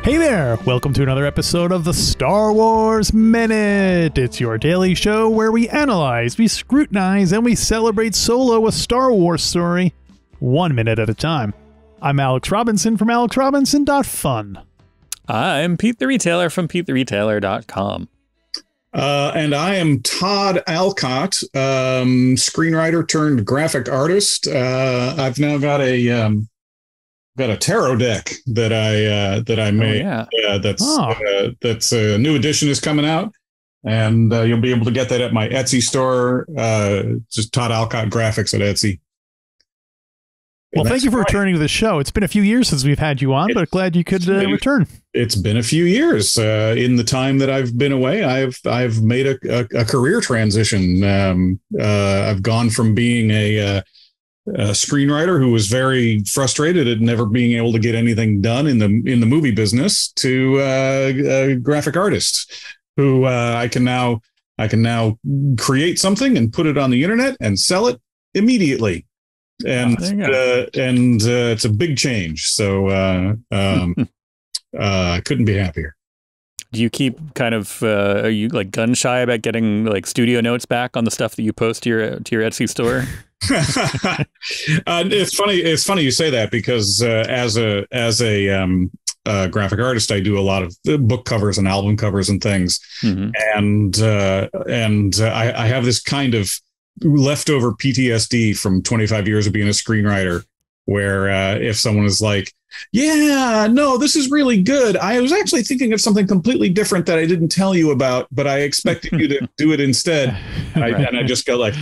Hey there! Welcome to another episode of the Star Wars Minute! It's your daily show where we analyze, we scrutinize, and we celebrate Solo, a Star Wars story, 1 minute at a time. I'm Alex Robinson from alexrobinson.fun. I'm Pete the Retailer from PeteTheRetailer.com. And I am Todd Alcott, screenwriter turned graphic artist. I've now got a tarot deck that I made. That's a new edition is coming out, and you'll be able to get that at my Etsy store. Just Todd Alcott Graphics at Etsy. Well, thank you for returning to the show. It's been a few years since we've had you on, but glad you could return. It's been a few years. In the time that I've been away, I've made a career transition. I've gone from being a screenwriter who was very frustrated at never being able to get anything done in the movie business to a graphic artist who I can now create something and put it on the internet and sell it immediately. And it's a big change. So I couldn't be happier. Do you keep kind of are you like gun shy about getting like studio notes back on the stuff that you post to your Etsy store? It's funny you say that, because as a graphic artist, I do a lot of book covers and album covers and things. Mm-hmm. And I have this kind of leftover PTSD from 25 years of being a screenwriter, where if someone is like, yeah, no, this is really good, I was actually thinking of something completely different that I didn't tell you about, but I expected you to do it instead. Right. And I just go like,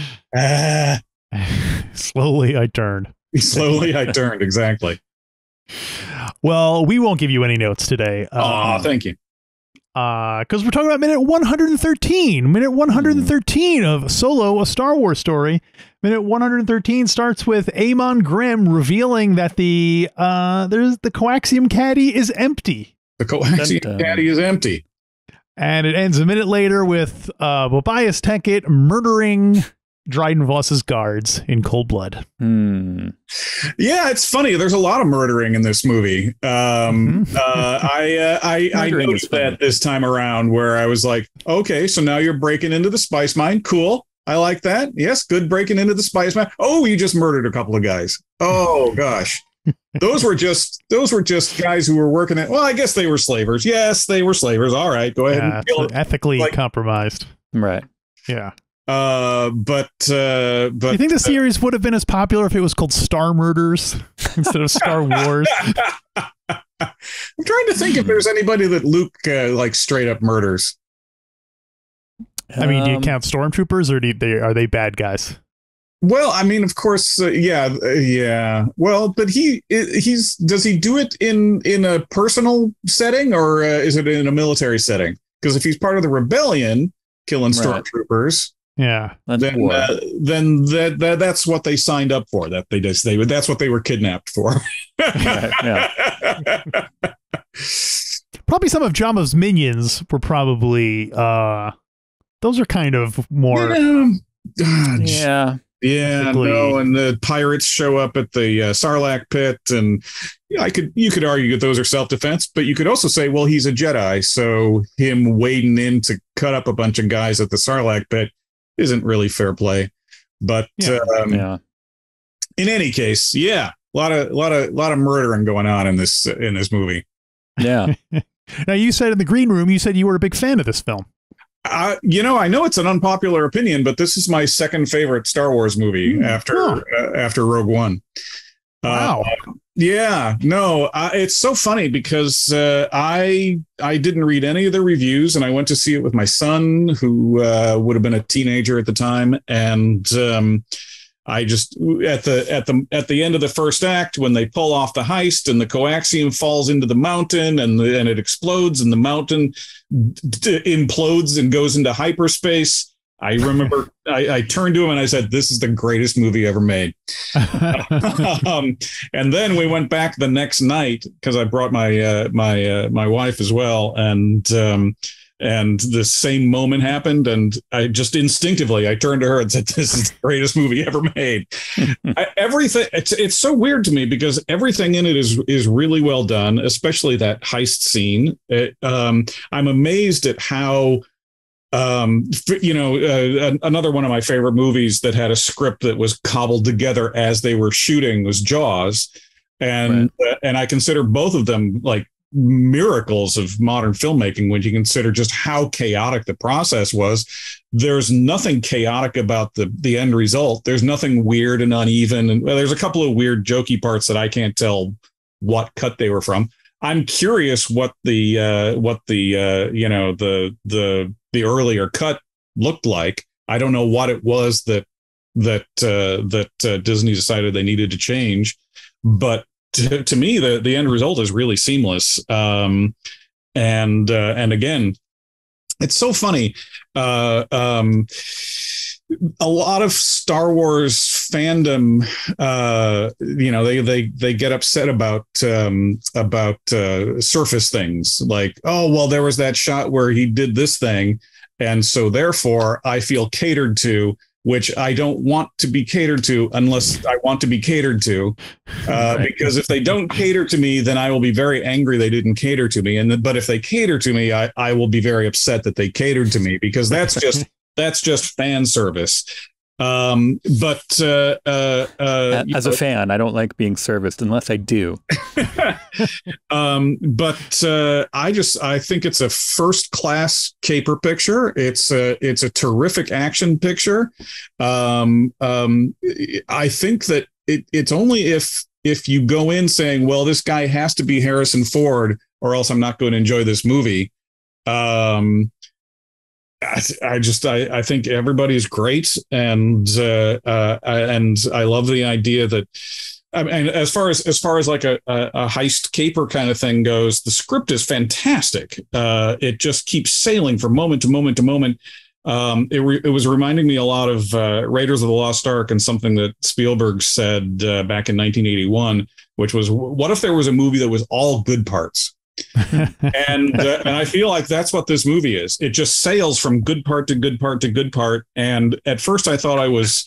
Slowly I turned. Exactly. Well, we won't give you any notes today. Thank you. Because we're talking about minute 113. Minute 113 of Solo, a Star Wars story. Minute 113 starts with Amon Grimm revealing that the coaxium caddy is empty. The coaxium caddy is empty. And it ends a minute later with Bobias Tenkit murdering Dryden Voss's guards in cold blood. Yeah, it's funny. There's a lot of murdering in this movie. I noticed that this time around, where I was like, okay, so now you're breaking into the spice mine. Cool. I like that. Yes, good breaking into the spice mine. Oh, you just murdered a couple of guys. Oh gosh. Those were just guys who were working at, well, I guess they were slavers. Yes, they were slavers. All right, go ahead and kill it. Ethically compromised. Right. Yeah. But do you think the series would have been as popular if it was called Star Murders instead of Star Wars? I'm trying to think if there's anybody that Luke like straight up murders. I mean, do you count stormtroopers, or are they bad guys? Well, I mean, of course, yeah. Well, but does he do it in a personal setting, or is it in a military setting? Because if he's part of the rebellion, killing stormtroopers. Yeah, then that's what they signed up for. That's what they were kidnapped for. Yeah. Probably some of Jabba's minions were probably those are kind of more. Yeah. No, and the pirates show up at the Sarlacc pit, and you could argue that those are self-defense, but you could also say, well, he's a Jedi, so him wading in to cut up a bunch of guys at the Sarlacc pit isn't really fair play. But in any case, yeah, a lot of murdering going on in this movie. Yeah. Now, you said in the green room, you said you were a big fan of this film. I know it's an unpopular opinion, but this is my second favorite Star Wars movie after Rogue One. Wow. It's so funny because I didn't read any of the reviews, and I went to see it with my son, who would have been a teenager at the time, and I just at the end of the first act, when they pull off the heist and the coaxium falls into the mountain and it explodes and the mountain implodes and goes into hyperspace. I remember I turned to him and I said, "This is the greatest movie ever made." And then we went back the next night, because I brought my wife as well, and and the same moment happened, and I just instinctively I turned to her and said, "This is the greatest movie ever made." Everything, it's so weird to me because everything in it is really well done, especially that heist scene. I'm amazed at how another one of my favorite movies that had a script that was cobbled together as they were shooting was Jaws, and I consider both of them like miracles of modern filmmaking when you consider just how chaotic the process was. There's nothing chaotic about the end result. There's nothing weird and uneven, and there's a couple of weird jokey parts that I can't tell what cut they were from. I'm curious what the earlier cut looked like. I don't know what it was that Disney decided they needed to change, but to me, the end result is really seamless. And again, it's so funny. A lot of Star Wars fandom, they get upset about surface things like, oh, well, there was that shot where he did this thing, and so therefore I feel catered to, which I don't want to be catered to unless I want to be catered to, because if they don't cater to me, then I will be very angry they didn't cater to me. But if they cater to me, I will be very upset that they catered to me, because that's just fan service. But as a fan, I don't like being serviced unless I do. I think it's a first class caper picture. It's a terrific action picture. I think that it's only if you go in saying, well, this guy has to be Harrison Ford or else I'm not going to enjoy this movie. I think everybody's great, and I love the idea that, I mean, as far as like a heist caper kind of thing goes, the script is fantastic. It just keeps sailing from moment to moment to moment. It was reminding me a lot of Raiders of the Lost Ark, and something that Spielberg said back in 1981, which was, what if there was a movie that was all good parts? and I feel like that's what this movie is. It just sails from good part to good part to good part. And at first I thought I was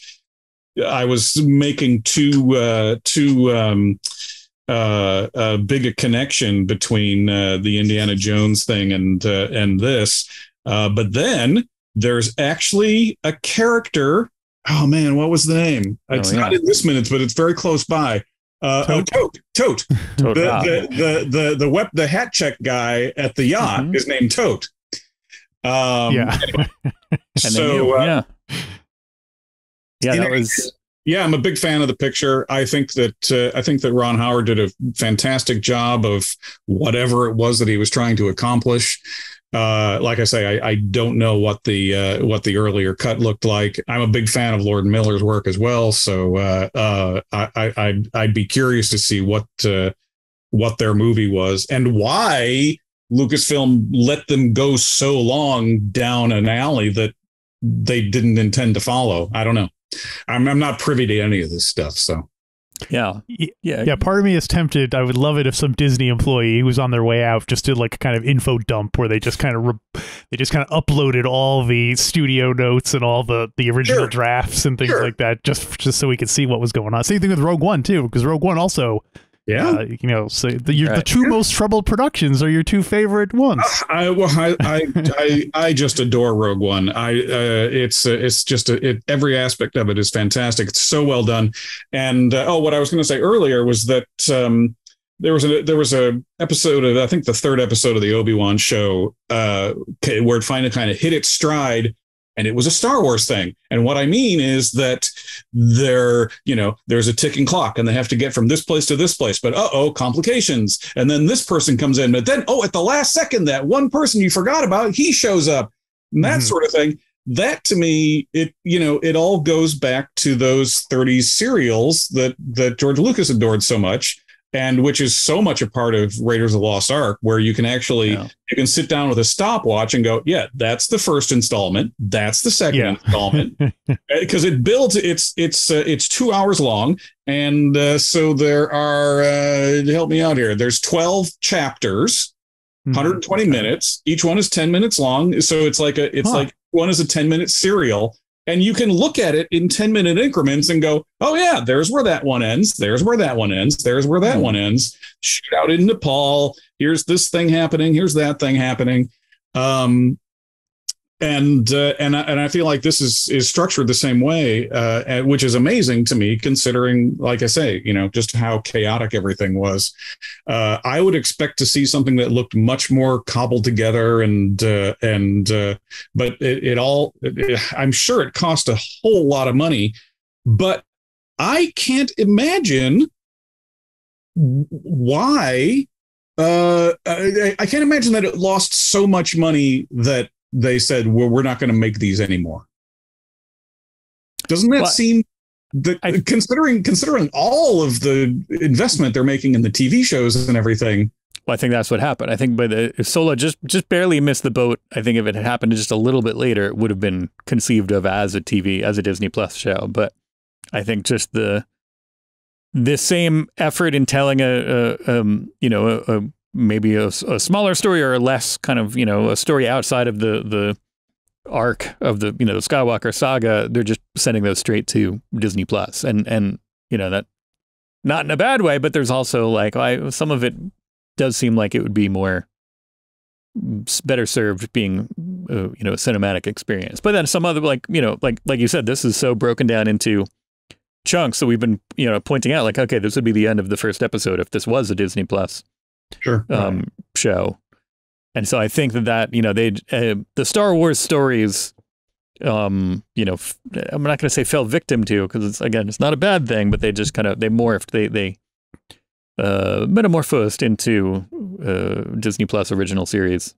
making too big a connection between the Indiana Jones thing and this. But then there's actually a character. Oh man, what was the name? It's not in this minutes, but it's very close by. Tote. The hat check guy at the yacht is named Tote. That was. Yeah, I'm a big fan of the picture. I think that Ron Howard did a fantastic job of whatever it was that he was trying to accomplish. Like I say, I don't know what the earlier cut looked like. I'm a big fan of Lord Miller's work as well, so I'd be curious to see what their movie was and why Lucasfilm let them go so long down an alley that they didn't intend to follow. I don't know. I'm not privy to any of this stuff, so. Yeah. Part of me is tempted. I would love it if some Disney employee who was on their way out just did like a kind of info dump where they just kind of uploaded all the studio notes and all the original drafts and things like that, just so we could see what was going on. Same thing with Rogue One too, because Rogue One also. Yeah, so the two most troubled productions are your two favorite ones. I just adore Rogue One. It's just every aspect of it is fantastic. It's so well done. And what I was going to say earlier was that there was a episode of, I think the third episode of the Obi-Wan show where it finally kind of hit its stride. And it was a Star Wars thing. And what I mean is that there's a ticking clock and they have to get from this place to this place. But complications. And then this person comes in. But then, at the last second, that one person you forgot about, he shows up. And that sort of thing. That to me, it all goes back to those 30s serials that George Lucas adored so much. And which is so much a part of Raiders of the Lost Ark, where you can actually you can sit down with a stopwatch and go, that's the first installment, that's the second installment, because it builds. It's 2 hours long, and so there are help me out here. There's 12 chapters, 120 minutes. Each one is 10 minutes long. So it's like like one is a 10-minute serial. And you can look at it in 10-minute increments and go, oh, yeah, there's where that one ends. There's where that one ends. There's where that one ends. Shoot out in Nepal. Here's this thing happening. Here's that thing happening. And I feel like this is structured the same way, which is amazing to me, considering, like I say, just how chaotic everything was. I would expect to see something that looked much more cobbled together, but I'm sure it cost a whole lot of money, but I can't imagine why. I can't imagine that it lost so much money that they said, well, we're not going to make these anymore. Doesn't that seem that considering all of the investment they're making in the TV shows and everything? Well, I think that's what happened. I think if Solo just barely missed the boat, I think if it had happened just a little bit later, it would have been conceived of as a Disney Plus show. But I think just the same effort in telling maybe a smaller story or a less kind of, a story outside of the arc of the Skywalker saga, they're just sending those straight to Disney Plus. And that not in a bad way, but there's also some of it does seem like it would be better served being, a cinematic experience. But then some other, like you said, this is so broken down into chunks that we've been, pointing out, okay, this would be the end of the first episode if this was a Disney Plus show. And so I think that the Star Wars stories, I'm not going to say fell victim to, because it's not a bad thing, but they just they morphed, they metamorphosed into Disney Plus original series.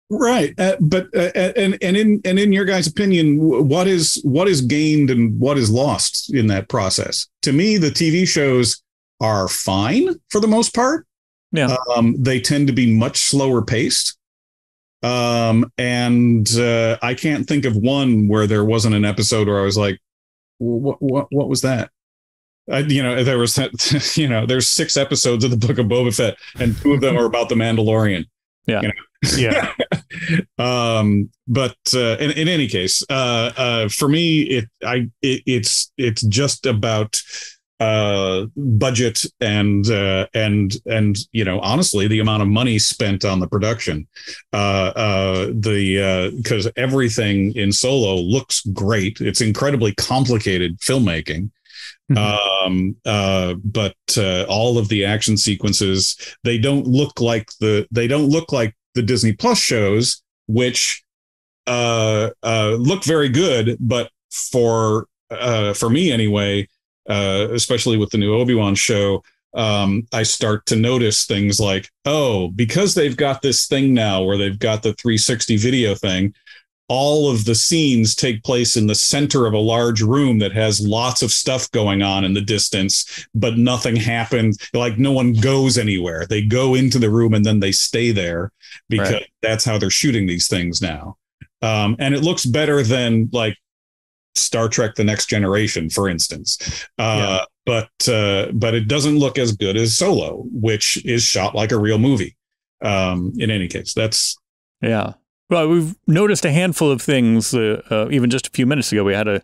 Right. But in your guys' opinion, what is gained and what is lost in that process? To me, the TV shows are fine for the most part. Yeah. They tend to be much slower paced. And I can't think of one where there wasn't an episode where I was like, what was that? There was that, there's 6 episodes of the Book of Boba Fett and 2 of them are about the Mandalorian. Yeah. Yeah. But in any case, for me, it's just about budget and honestly the amount of money spent on the production, because everything in Solo looks great. It's incredibly complicated filmmaking. But all of the action sequences, they don't look like the Disney Plus shows, which look very good, but for me anyway, especially with the new Obi-Wan show, I start to notice things like, because they've got this thing now where they've got the 360 video thing, all of the scenes take place in the center of a large room that has lots of stuff going on in the distance, but nothing happens. Like no one goes anywhere. They go into the room and then they stay there because that's how they're shooting these things now. And it looks better than like Star Trek: The Next Generation, for instance. But it doesn't look as good as Solo, which is shot like a real movie. In any case, that's. Yeah. Well, we've noticed a handful of things. Even just a few minutes ago, we had we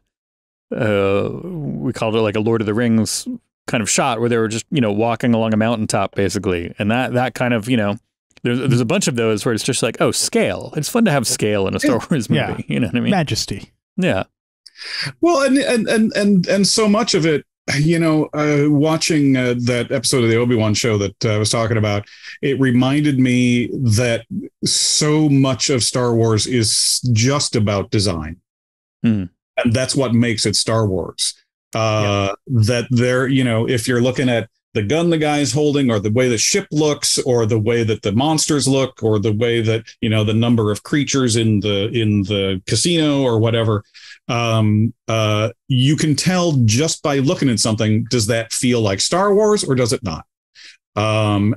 called it like a Lord of the Rings kind of shot where they were just, walking along a mountaintop, basically. And that kind of, there's a bunch of those where it's just like, scale. It's fun to have scale in a Star Wars movie. Yeah. You know what I mean? Majesty. Yeah. Well, and so much of it, watching that episode of the Obi-Wan show that I was talking about, it reminded me that so much of Star Wars is just about design. And that's what makes it Star Wars. That there, if you're looking at the gun the guy's holding, or the way the ship looks, or the way that the monsters look, or the way that, the number of creatures in the casino or whatever, you can tell just by looking at something, does that feel like Star Wars or does it not? And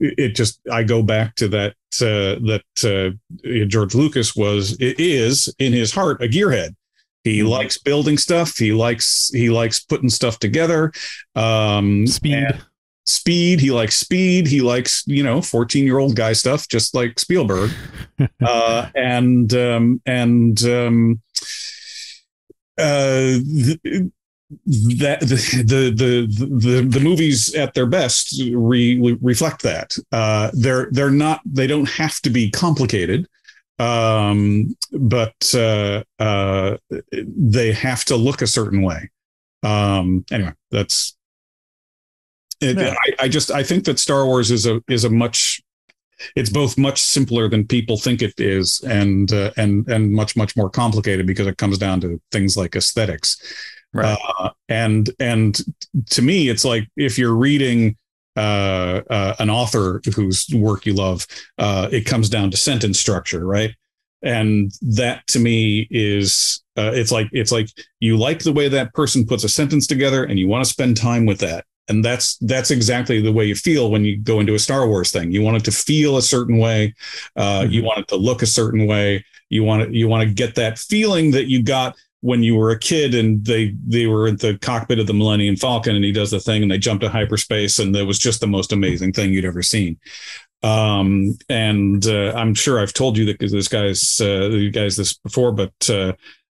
it just, I go back to that George Lucas is in his heart a gearhead. He likes building stuff. He likes putting stuff together. Speed. speed. He likes speed. He likes, 14-year-old guy stuff, just like Spielberg. And that the movies at their best reflect that. They don't have to be complicated, but they have to look a certain way. Anyway, that's it. Yeah. I think that Star Wars is it's both much simpler than people think it is, and much more complicated because it comes down to things like aesthetics. Right. And to me, it's like if you're reading an author whose work you love, it comes down to sentence structure, right? And that to me is it's like you like the way that person puts a sentence together, and you want to spend time with that. And that's exactly the way you feel when you go into a Star Wars thing. You want it to feel a certain way. You want it to look a certain way. You want to get that feeling that you got when you were a kid and they were at the cockpit of the Millennium Falcon and he does the thing and they jump to hyperspace and it was just the most amazing thing you'd ever seen. And I'm sure I've told you that because you guys this before, but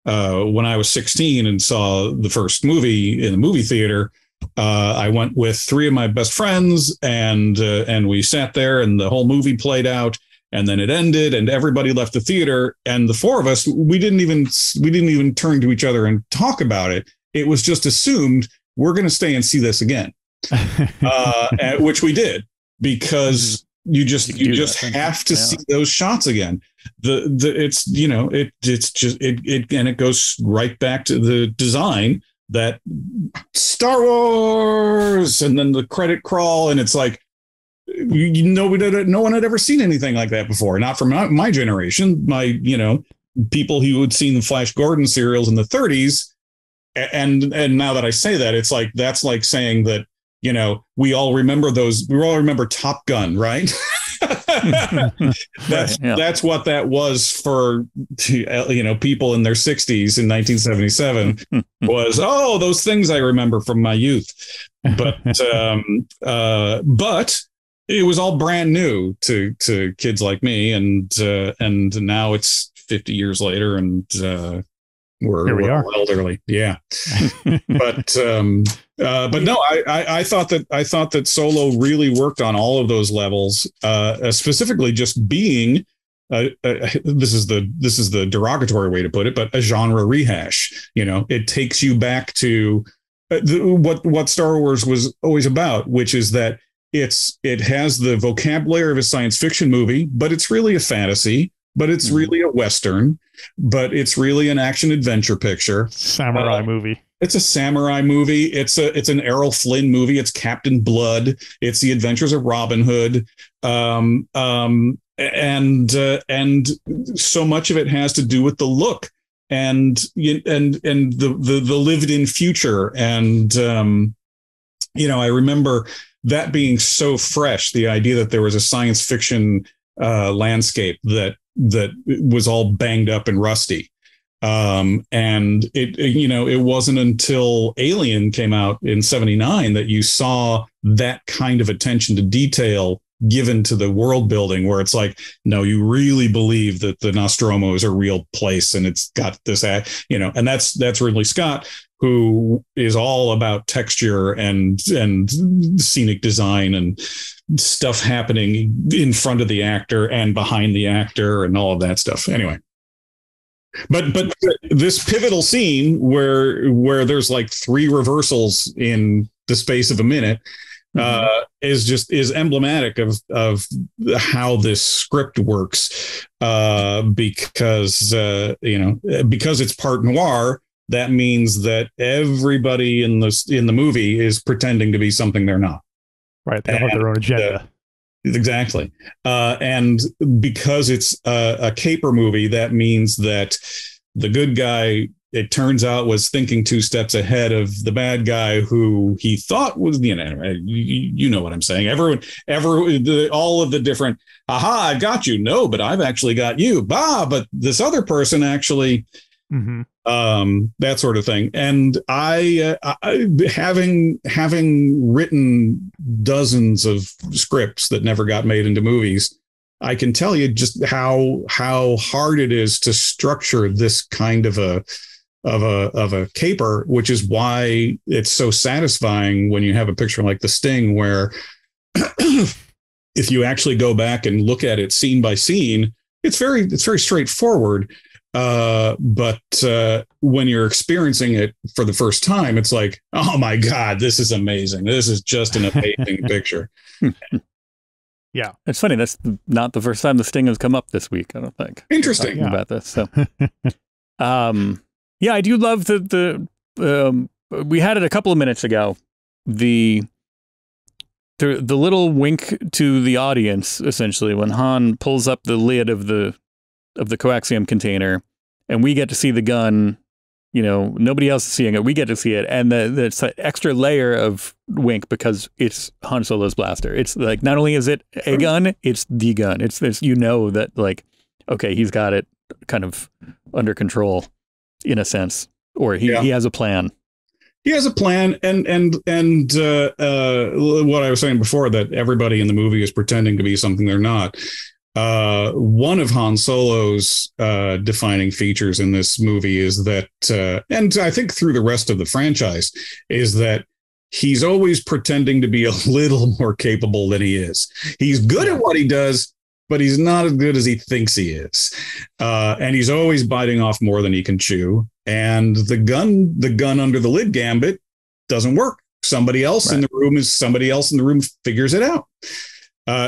when I was 16 and saw the first movie in the movie theater, I went with 3 of my best friends and we sat there and the whole movie played out. And then it ended and everybody left the theater. And the 4 of us, we didn't even turn to each other and talk about it. It was just assumed we're going to stay and see this again, which we did, because you just have to see those shots again. It goes right back to the design that Star Wars and then the credit crawl. And it's like, no one had ever seen anything like that before. Not from my generation, people who had seen the Flash Gordon serials in the 30s. And now that I say that, it's like, that's like saying that, we all remember Top Gun, right? That's what that was for, people in their 60s in 1977 was, those things I remember from my youth. But it was all brand new to kids like me, and now it's 50 years later, and we're elderly, yeah. but no, I thought that Solo really worked on all of those levels, specifically just being this is the derogatory way to put it, but a genre rehash. It takes you back to what Star Wars was always about, which is that it has the vocabulary of a science fiction movie, but it's really a fantasy, but it's really a Western, but it's really an action adventure picture. Samurai movie. It's a samurai movie. It's an Errol Flynn movie. It's Captain Blood. It's the Adventures of Robin Hood. And so much of it has to do with the look and the lived in future. And, I remember that being so fresh, the idea that there was a science fiction landscape that was all banged up and rusty. And it wasn't until Alien came out in 79 that you saw that kind of attention to detail given to the world building, where it's like, no, you really believe that the Nostromo is a real place and it's got this, and that's Ridley Scott, who is all about texture and scenic design and stuff happening in front of the actor and behind the actor and all of that stuff. Anyway, but this pivotal scene where there's like 3 reversals in the space of a minute is emblematic of how this script works, because it's part noir. That means that everybody in the movie is pretending to be something they're not. Right. They have their own agenda. Exactly. And because it's a caper movie, that means that the good guy, it turns out, was thinking 2 steps ahead of the bad guy, who he thought was, you know what I'm saying? All of the different, I got you. No, but I've actually got you. But this other person actually, that sort of thing. And I having written dozens of scripts that never got made into movies, I can tell you just how hard it is to structure this kind of a caper, which is why it's so satisfying when you have a picture like The Sting, where if you actually go back and look at it scene by scene, it's very straightforward. But when you're experiencing it for the first time, it's like, oh my God, this is amazing. This is just an amazing picture. Yeah. It's funny. That's not the first time The Sting has come up this week, I don't think. Interesting. About this. So, yeah, I do love the we had it a couple of minutes ago. The little wink to the audience, essentially, when Han pulls up the lid of the coaxium container, and we get to see the gun. You know, nobody else is seeing it. We get to see it, and it's an extra layer of wink because it's Han Solo's blaster. It's like, not only is it a gun, it's the gun. It's you know that, like, okay, he's got it kind of under control in a sense, or he has a plan. He has a plan, and what I was saying before, that everybody in the movie is pretending to be something they're not. One of Han Solo's defining features in this movie is that, and I think through the rest of the franchise, is that he's always pretending to be a little more capable than he is. He's good at what he does, but he's not as good as he thinks he is. And he's always biting off more than he can chew. And the gun under the lid gambit doesn't work. Somebody else in the room figures it out.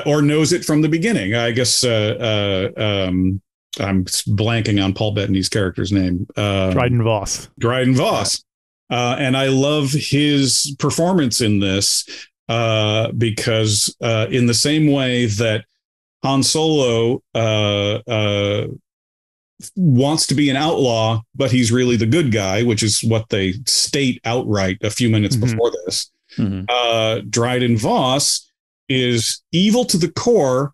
Or knows it from the beginning. I guess I'm blanking on Paul Bettany's character's name. Dryden Voss. Dryden Voss. And I love his performance in this because in the same way that Han Solo wants to be an outlaw, but he's really the good guy, which is what they state outright a few minutes before this. Dryden Voss is evil to the core,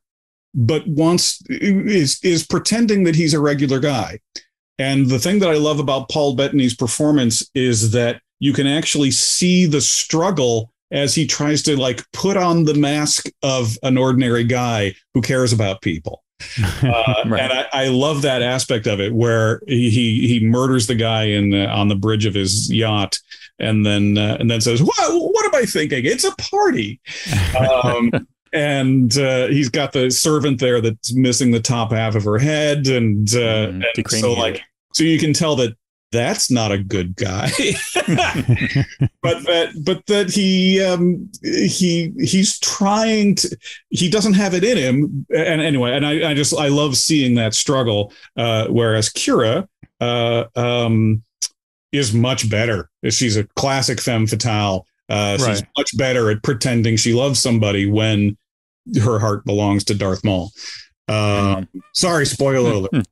but is pretending that he's a regular guy. And the thing that I love about Paul Bettany's performance is that you can actually see the struggle as he tries to, like, put on the mask of an ordinary guy who cares about people. And I love that aspect of it, where he murders the guy on the bridge of his yacht, and then says, what am I thinking? It's a party. And he's got the servant there that's missing the top half of her head, and so you can tell that that's not a good guy. but that he's trying to, he doesn't have it in him. And anyway, and I love seeing that struggle. Whereas Kira is much better. She's a classic femme fatale. She's much better at pretending she loves somebody when her heart belongs to Darth Maul. Sorry, spoiler alert.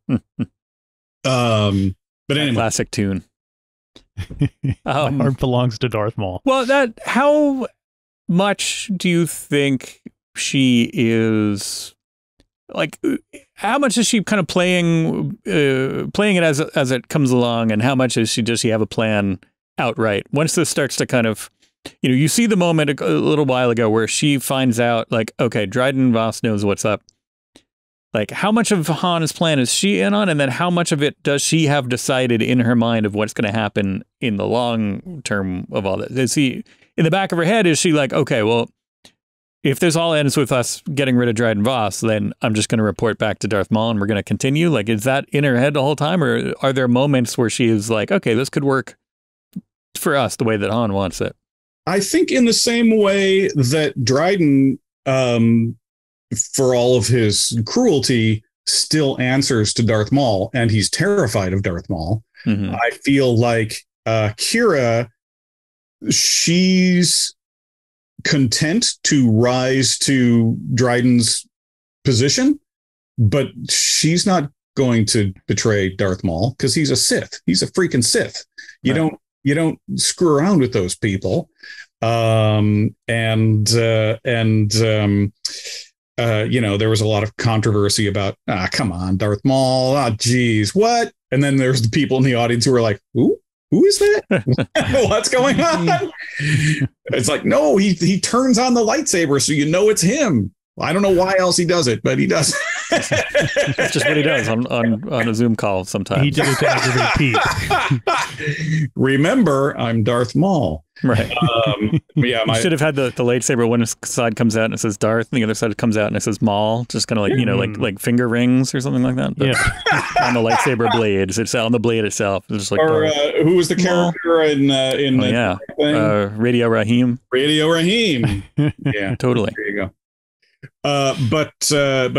But anyway, classic tune. My heart belongs to Darth Maul. Well, how much do you think she is, like, how much is she kind of playing it as it comes along, and how much does she have a plan outright? Once this starts to kind of, you see the moment a little while ago where she finds out, like, okay, Dryden Voss knows what's up. Like, how much of Han's plan is she in on? And then how much of it does she have decided in her mind of what's going to happen in the long term of all this? Is he, in the back of her head, is she like, okay, well, if this all ends with us getting rid of Dryden Voss, then I'm just going to report back to Darth Maul and we're going to continue? Like, is that in her head the whole time? Or are there moments where she is like, okay, this could work for us the way that Han wants it? I think in the same way that Dryden, for all of his cruelty, still answers to Darth Maul, and he's terrified of Darth Maul. I feel like Kira, she's content to rise to Dryden's position, but she's not going to betray Darth Maul because he's a Sith. He's a freaking Sith. You don't screw around with those people. There was a lot of controversy about, come on, Darth Maul. Oh, geez, what? And then there's the people in the audience who are like, who is that? What's going on? It's like, no, he turns on the lightsaber so you know it's him. I don't know why else he does it, but he does. That's just what he does on a Zoom call sometimes. He did it to repeat. Remember, I'm Darth Maul. Right. Yeah, you should have had the lightsaber. One side comes out and it says Darth, and the other side comes out and it says Maul. Just kind of like like finger rings or something like that. But on the lightsaber blade, it's on the blade itself. It's just like who was the character in Radio Raheem? Radio Raheem. Yeah, totally. There you go. But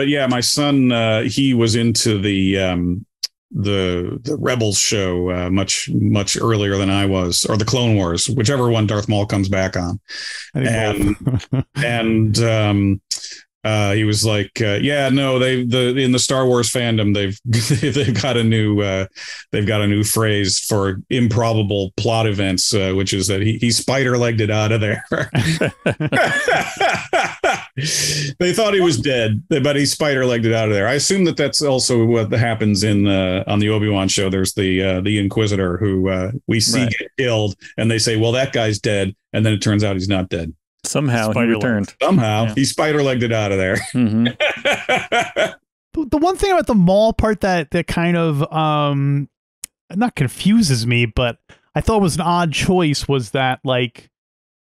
yeah, my son, he was into the Rebels show much earlier than I was, or the Clone Wars, whichever one Darth Maul comes back on. And he was like, yeah, no, in the Star Wars fandom, they've got a new phrase for improbable plot events, which is that he spider-legged it out of there. They thought he was dead, but he spider-legged it out of there. I assume that's also what happens on the Obi-Wan show. There's the Inquisitor who we see get killed, and they say, well, that guy's dead, and then it turns out he's not dead. Somehow he returned. Somehow he spider-legged it out of there. Mm-hmm. The one thing about the Maul part that kind of not confuses me, but I thought was an odd choice was that, like,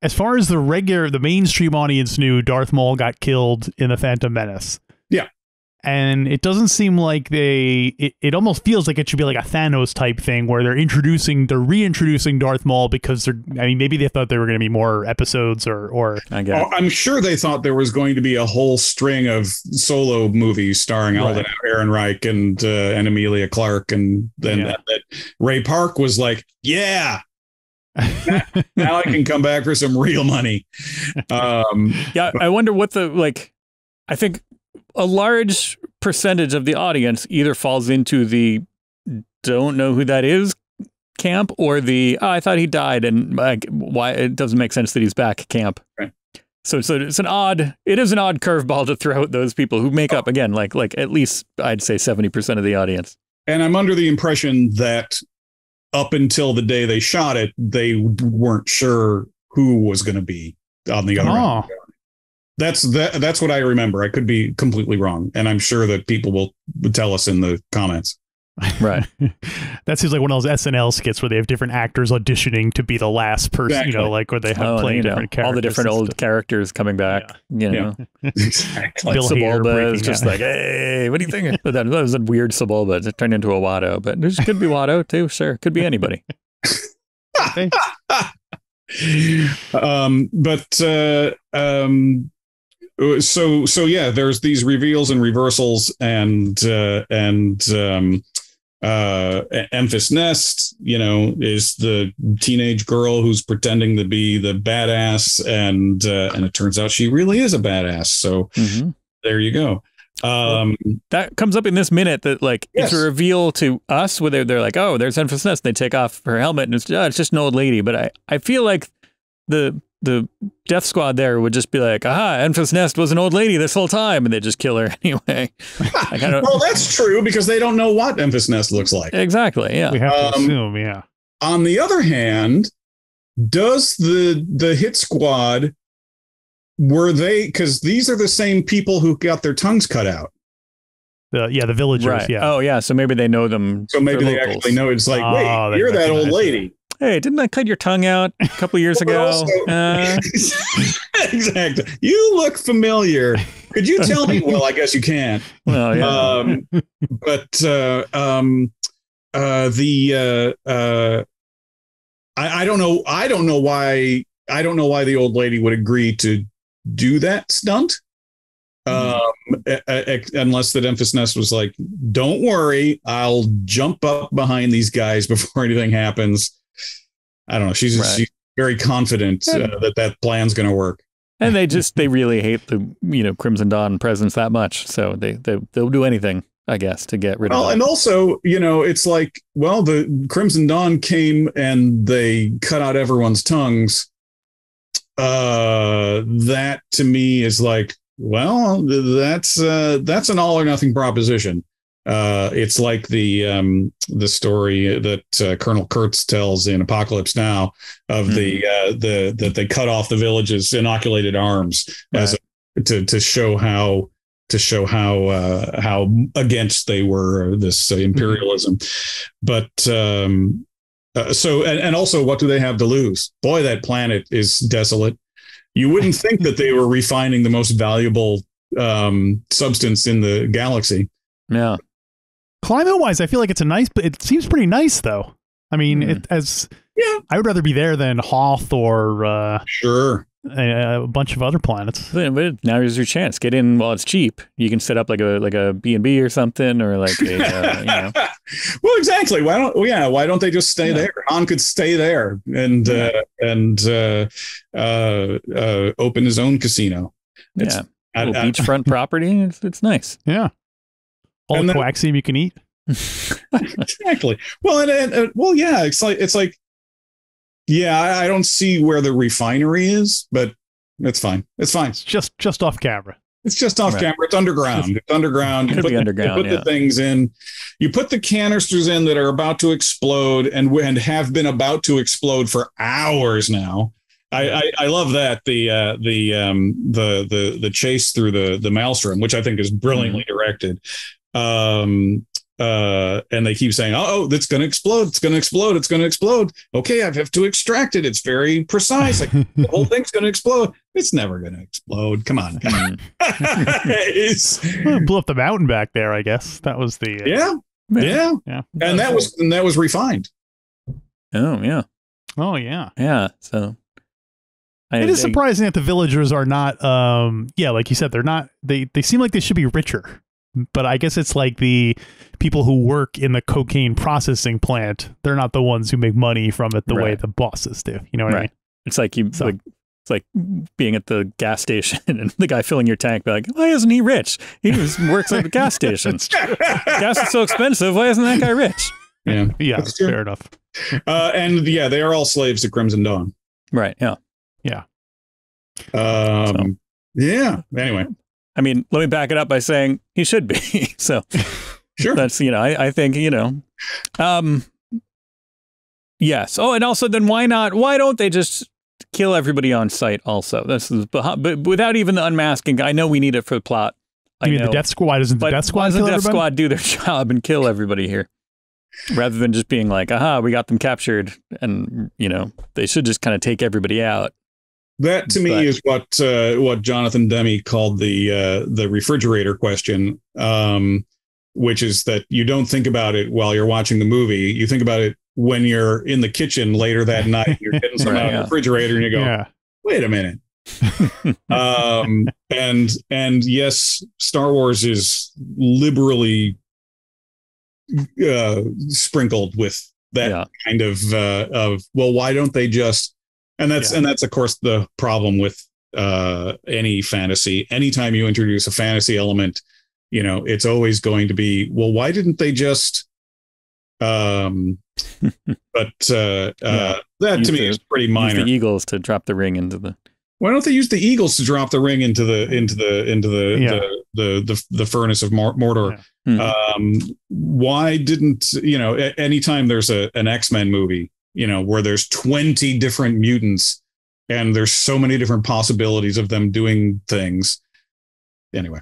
as far as the mainstream audience knew, Darth Maul got killed in The Phantom Menace. Yeah. And it doesn't seem like it almost feels like it should be like a Thanos type thing where they're reintroducing Darth Maul because maybe they thought there were going to be more episodes or I guess. I'm sure they thought there was going to be a whole string of solo movies starring Alden Ehrenreich and Emilia Clarke. And then that Ray Park was like, yeah. Now I can come back for some real money. I wonder what I think a large percentage of the audience either falls into the don't know who that is camp or the I thought he died and why it doesn't make sense that he's back camp. Right. So it is an odd curveball to throw at those people who make up again like at least I'd say 70% of the audience. And I'm under the impression that up until the day they shot it, they weren't sure who was going to be on the other end. That's what I remember. I could be completely wrong, and I'm sure that people will tell us in the comments. Right. That seems like one of those SNL skits where they have different actors auditioning to be the last person, exactly. Like where they have playing different characters. All the different old characters coming back, Exactly. Bill Sebulba is just like, hey, what do you think? That was a weird Sebulba. It turned into a Watto, but this could be Watto too. Sure. Could be anybody. So yeah, there's these reveals and reversals and Enfys Nest, is the teenage girl who's pretending to be the badass, and it turns out she really is a badass. So there you go. That comes up in this minute that it's a reveal to us where they're like, oh, there's Enfys Nest. They take off her helmet and it's just an old lady. But I feel like the Death Squad there would just be like, aha, Enfys Nest was an old lady this whole time, and they just kill her anyway. Well, that's true because they don't know what Enfys Nest looks like. Exactly, yeah. We have to assume, yeah. On the other hand, does the hit squad, because these are the same people who got their tongues cut out. The villagers, right. Oh, yeah, so maybe they know them. So maybe they actually know. It's like, wait, you're that old lady. Hey, didn't I cut your tongue out a couple years ago? Exactly. You look familiar. Could you tell me? Well, I guess you can. Well, yeah. I don't know. I don't know why the old lady would agree to do that stunt. Unless that Enfys Nest was like, don't worry, I'll jump up behind these guys before anything happens. I don't know. She's very confident that plan's going to work. And they really hate the Crimson Dawn presence that much, so they'll do anything, I guess, to get rid of it. And also, it's like, well, the Crimson Dawn came and they cut out everyone's tongues. That to me is like, well, that's an all or nothing proposition. It's like the story that Colonel Kurtz tells in Apocalypse Now of that they cut off the village's inoculated arms as to show how against they were this imperialism. But so also, what do they have to lose? Boy, that planet is desolate. You wouldn't think that they were refining the most valuable substance in the galaxy. Yeah. Climate-wise, I feel like it seems pretty nice, though. I mean, I would rather be there than Hoth or sure a bunch of other planets. But now here's your chance. Get in while it's cheap. You can set up like a B&B or something, or like a, Well, exactly. Why don't they just stay there? Han could stay there and open his own casino. Beachfront property. It's nice. Yeah. All the coaxium you can eat. Exactly. Well, it's like, I don't see where the refinery is, but it's fine. It's fine. It's just off camera. It's just off camera. It's underground. It's underground. You put the things in. You put the canisters in that are about to explode and have been about to explode for hours now. I love that the chase through the maelstrom, which I think is brilliantly directed. And they keep saying, "Oh, that's going to explode! It's going to explode! It's going to explode!" Okay, I have to extract it. It's very precise. Like, the whole thing's going to explode. It's never going to explode. Come on. Well, blew up the mountain back there. I guess that was the yeah. And that was refined. Oh yeah. Oh yeah. Yeah. So. It is surprising that the villagers are not, like you said, they're not, they seem like they should be richer, but I guess it's like the people who work in the cocaine processing plant. They're not the ones who make money from it the way the bosses do. You know what I mean? It's like it's like being at the gas station and the guy filling your tank be like, why isn't he rich? He works at the gas station. Gas is so expensive. Why isn't that guy rich? Yeah, fair enough. And they are all slaves to Crimson Dawn. Right. Yeah. Yeah. Yeah. Anyway, I mean, let me back it up by saying he should be. So sure. That's, I think, yes. Oh, and also then why don't they just kill everybody on sight also? This is, but without even the unmasking. I know we need it for the plot. You mean the Death Squad? Why doesn't the Death Squad kill everybody? Why doesn't the Death Squad do their job and kill everybody here? Rather than just being like, aha, we got them captured. And, they should just kind of take everybody out. That to me is what Jonathan Demme called the refrigerator question, which is that you don't think about it while you're watching the movie. You think about it when you're in the kitchen later that night. You're getting something out of the refrigerator, and you go, "Wait a minute." And yes, Star Wars is liberally sprinkled with that kind of well, why don't they just? And that's of course the problem with any fantasy. Anytime you introduce a fantasy element, it's always going to be, well, why didn't they just? But that to me is pretty minor. Use the eagles to drop the ring into the. Why don't they use the eagles to drop the ring into the furnace of Mordor? Yeah. Why didn't anytime there's an X-Men movie? Where there's 20 different mutants and there's so many different possibilities of them doing things. Anyway,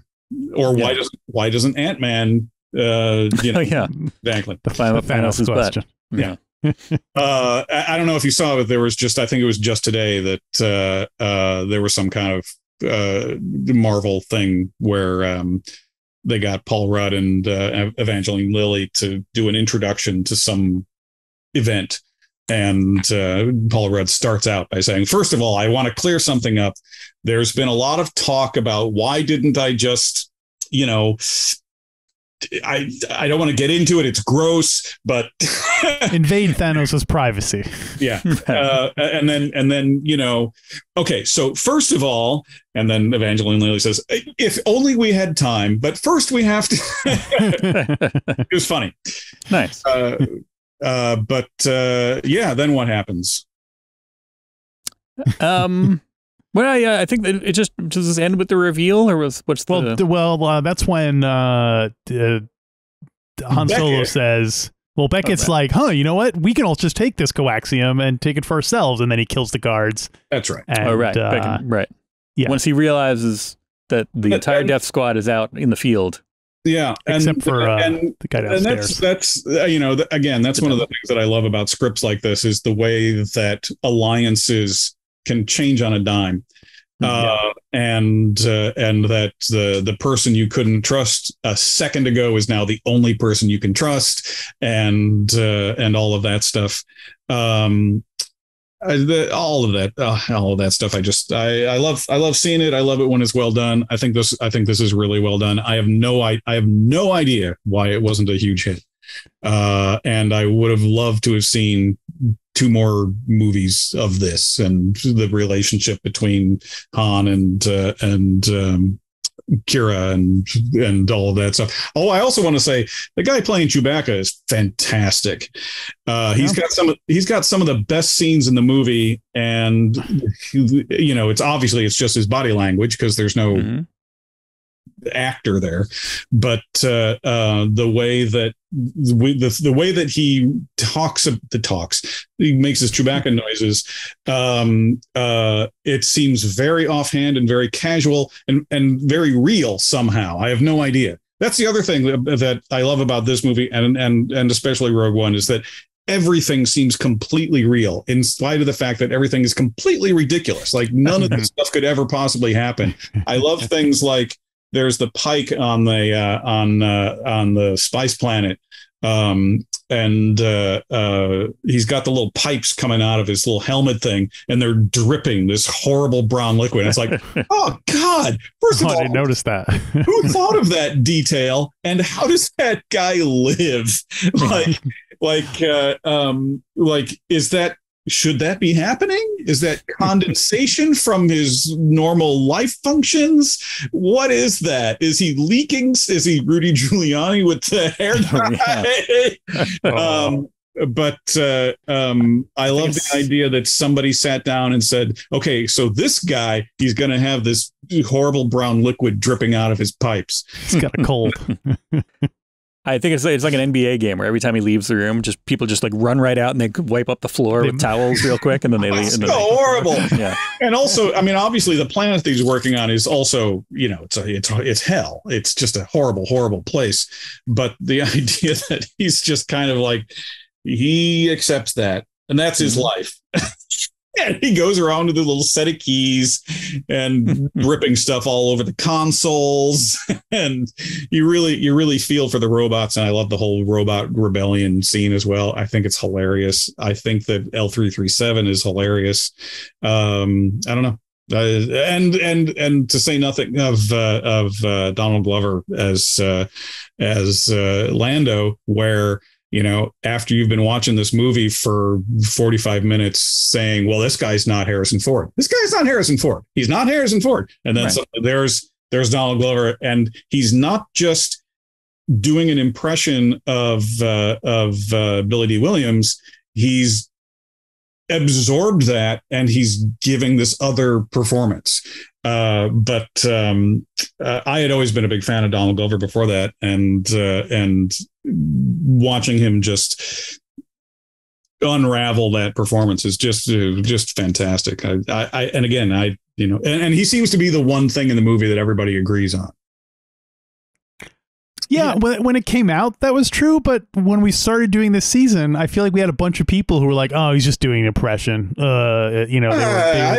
or why doesn't Ant-Man, exactly. The final question. Yeah. I don't know if you saw, but there was I think it was just today that there was some kind of Marvel thing where they got Paul Rudd and Evangeline Lilly to do an introduction to some event. And Paul Rudd starts out by saying, first of all, I want to clear something up. There's been a lot of talk about why didn't I just, I don't want to get into it. It's gross, but invade Thanos' privacy. Yeah. And then, okay. So first of all, and then Evangeline Lilly says, if only we had time, but first we have to, it was funny. Nice. But then what happens? Well, I think it just does this end with the reveal, or what's the? Well, that's when Han Solo says, well, Beckett's like, you know what? We can all just take this coaxium and take it for ourselves. And then he kills the guards. That's right. And, right. Yeah. Once he realizes that the entire Death Squad is out in the field. Yeah. Except for the guy downstairs. That's again, that's one of the things that I love about scripts like this is the way that alliances can change on a dime. And that the person you couldn't trust a second ago is now the only person you can trust, and all of that stuff. All of that stuff. I love seeing it. I love it when it's well done. I think this is really well done. I have no idea why it wasn't a huge hit. And I would have loved to have seen 2 more movies of this and the relationship between Han and Kira and all of that stuff. Oh, I also want to say the guy playing Chewbacca is fantastic. He's got some of the best scenes in the movie, and it's just his body language because there's no actor there, but the way that he he makes his Chewbacca noises, it seems very offhand and very casual and very real somehow. I have no idea. That's the other thing that I love about this movie and especially Rogue One is that everything seems completely real in spite of the fact that everything is completely ridiculous. Like none of this stuff could ever possibly happen. I love things like there's the Pike on the Spice Planet, and he's got the little pipes coming out of his little helmet thing, and they're dripping this horrible brown liquid. And it's like, oh God! First of all, I didn't notice that. Who thought of that detail? And how does that guy live? Is that? Should that be happening? Is that condensation from his normal life functions? What is that? Is he leaking? Is he Rudy Giuliani with the hair dye? I love the idea that somebody sat down and said, okay, so this guy, he's going to have this horrible brown liquid dripping out of his pipes. He's got a cold. I think it's like an NBA game where every time he leaves the room, people just like run right out and they wipe up the floor with towels real quick, and then they leave. It's horrible. Yeah, and also, I mean, obviously, the planet that he's working on is also, it's hell. It's just a horrible, horrible place. But the idea that he's just kind of like he accepts that, and that's his life. And he goes around with a little set of keys and ripping stuff all over the consoles. And you really feel for the robots. And I love the whole robot rebellion scene as well. I think it's hilarious. I think that L337 is hilarious. I don't know. And to say nothing of Donald Glover as Lando, where after you've been watching this movie for 45 minutes saying, well, this guy's not Harrison Ford. This guy's not Harrison Ford. He's not Harrison Ford. And then there's Donald Glover, and he's not just doing an impression of Billy D. Williams. He's absorbed that, and he's giving this other performance. But I had always been a big fan of Donald Glover before that, and watching him just unravel that performance is just fantastic. And he seems to be the one thing in the movie that everybody agrees on. Yeah, when it came out, that was true. But when we started doing this season, I feel like we had a bunch of people who were like, "Oh, he's just doing an impression." I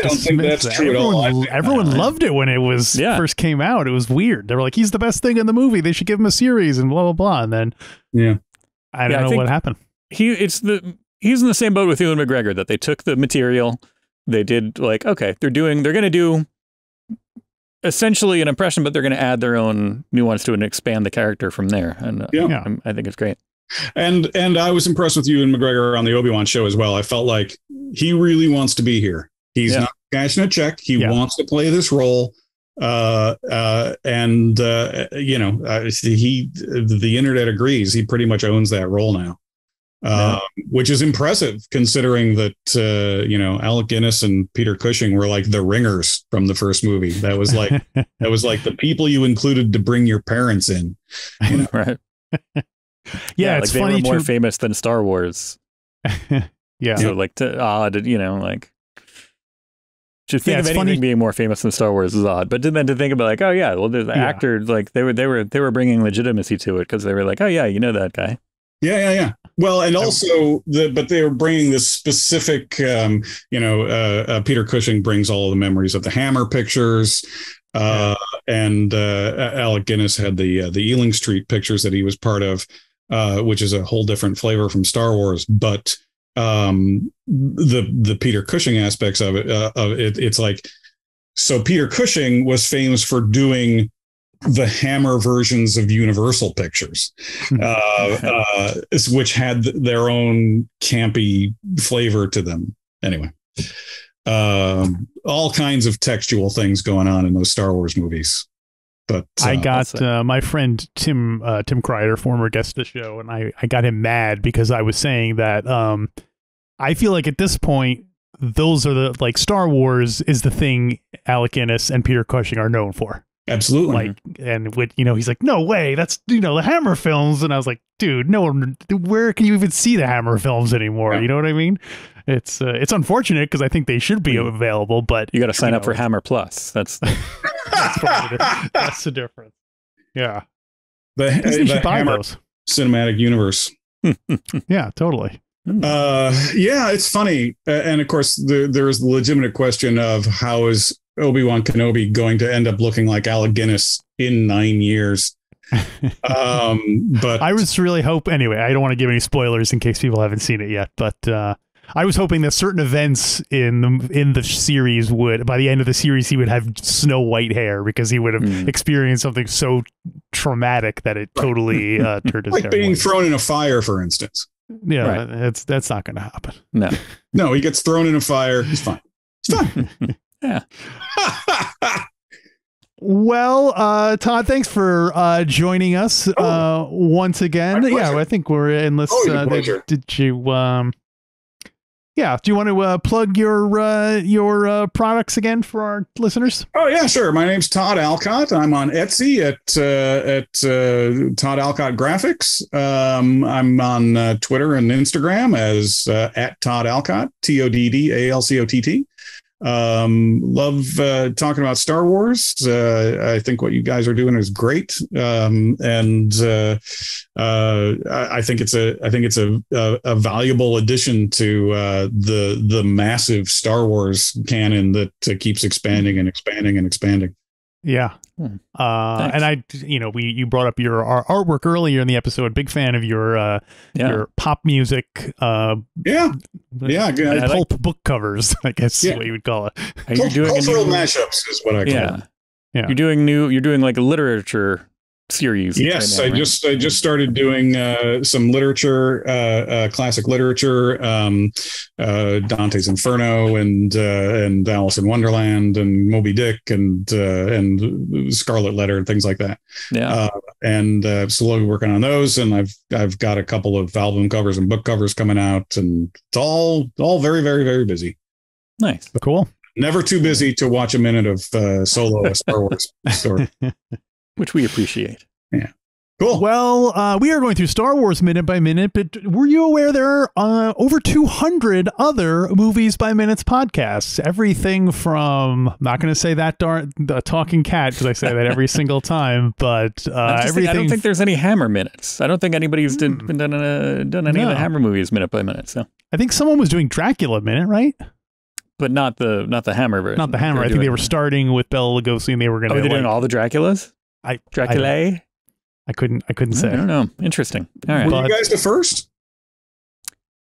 don't think that's true at all. Everyone loved it when it was first came out. It was weird. They were like, "He's the best thing in the movie. They should give him a series," and blah blah blah. And then, I don't know what happened. He's in the same boat with Ewan McGregor, that they took the material, they did like, okay, they're going to do essentially an impression, but they're going to add their own nuance to it and expand the character from there. And I think it's great. And I was impressed with Ewan McGregor on the Obi-Wan show as well. I felt like he really wants to be here. He's not cashing a check. He wants to play this role. The internet agrees. He pretty much owns that role now. Which is impressive considering that Alec Guinness and Peter Cushing were like the ringers from the first movie. That was like the people you included to bring your parents in. Right. Yeah, it's like funny. They were more famous than Star Wars. Yeah. So like odd, you know, like to think of anything funny. being more famous than Star Wars is odd. But then to think about like, oh yeah, well, there's the actor, like they were bringing legitimacy to it because they were like, oh yeah, you know that guy. Yeah. Well, and also but they were bringing this specific, Peter Cushing brings all of the memories of the Hammer pictures. And Alec Guinness had the Ealing Street pictures that he was part of, which is a whole different flavor from Star Wars. But the Peter Cushing aspects of it's like, so Peter Cushing was famous for doing the Hammer versions of Universal Pictures, which had their own campy flavor to them. Anyway, all kinds of textual things going on in those Star Wars movies. But I got my friend Tim Kreider, former guest of the show, and I got him mad because I was saying that I feel like at this point, those are the, like, Star Wars is the thing Alec Guinness and Peter Cushing are known for. Absolutely. Like, and with, you know, he's like, no way, that's, you know, the Hammer films. And I was like, dude, no, where can you even see the Hammer films anymore? Yeah. You know what I mean? It's unfortunate because I think they should be available, but you got to sign up for Hammer Plus. That's the difference. Yeah. The Hammer those. Cinematic Universe. Yeah, totally. Yeah, it's funny. And of course, there's the legitimate question of how is Obi-Wan Kenobi going to end up looking like Alec Guinness in 9 years? But I was really anyway, I don't want to give any spoilers in case people haven't seen it yet, but I was hoping that certain events in the series would, by the end of the series, he would have snow white hair because he would have experienced something so traumatic that it totally turned his hair like being white. Thrown in a fire, for instance. Yeah, right. That's not going to happen. No, he gets thrown in a fire. He's fine. It's fine. Yeah. Well, Todd, thanks for joining us once again. Yeah, I think we're endless. Did you? Yeah, do you want to plug your products again for our listeners? Oh yeah, sure. My name's Todd Alcott. I'm on Etsy at Todd Alcott Graphics. I'm on Twitter and Instagram as at Todd Alcott, TODDALCOTT. Love talking about Star Wars. I think what you guys are doing is great, and I think it's a valuable addition to the massive Star Wars canon that keeps expanding and expanding and expanding. Yeah. And you brought up your artwork earlier in the episode. Big fan of your pop music. Pulp book covers, I guess is what you would call it. Cultural mashups is what I call it. Yeah. You're doing like a literature series. Yes, right now, I just started doing some literature, classic literature, Dante's Inferno and Alice in Wonderland and Moby Dick and Scarlet Letter and things like that. Yeah, and slowly working on those, and I've got a couple of album covers and book covers coming out, and it's all very, very, very busy. Nice, cool. Never too busy to watch a minute of Solo, a Star Wars story. Which we appreciate. Yeah. Cool. Well, we are going through Star Wars minute by minute, but were you aware there are over 200 other Movies by Minutes podcasts? Everything from, I'm not going to say that the talking cat, because I say that every single time, but everything. I don't think there's any Hammer minutes. I don't think anybody's done any of the Hammer movies minute by minute. So I think someone was doing Dracula minute, right? But not the Hammer version. Not the Hammer. I think they were starting with Bela Lugosi, and they were going to. Oh, they're doing all the Draculas. Dracula. I couldn't say. I don't know. Interesting. All right. Were you guys the first?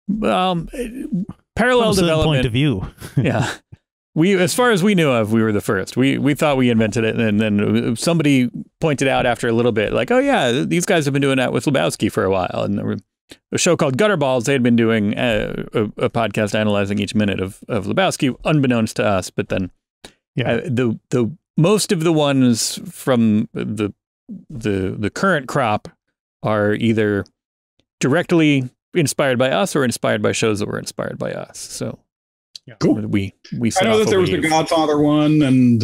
Parallel development point of view. Yeah. We, as far as we knew of, we were the first. We thought we invented it, and then somebody pointed out after a little bit, like, oh yeah, these guys have been doing that with Lebowski for a while, and there were a show called Gutterballs. They had been doing a podcast analyzing each minute of Lebowski, unbeknownst to us. But then, the most of the ones from the current crop are either directly inspired by us or inspired by shows that were inspired by us. So cool. We I know that there was the Godfather one and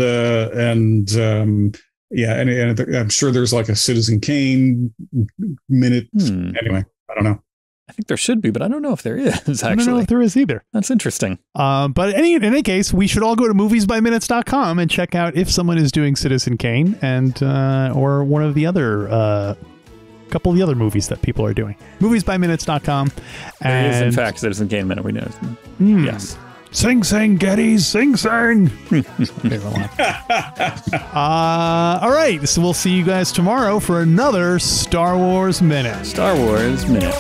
Yeah, and I'm sure there's like a Citizen Kane minute. Anyway, I don't know. I think there should be, but I don't know if there is, actually. I don't know if there is either. That's interesting. But in any case, we should all go to moviesbyminutes.com and check out if someone is doing Citizen Kane and or one of the other couple of the other movies that people are doing. Moviesbyminutes.com. There is, in fact, Citizen Kane Minute, we know. Yes. Sing, sing, Geddes, sing, sing. There's a lot. All right, so we'll see you guys tomorrow for another Star Wars Minute. Star Wars Minute.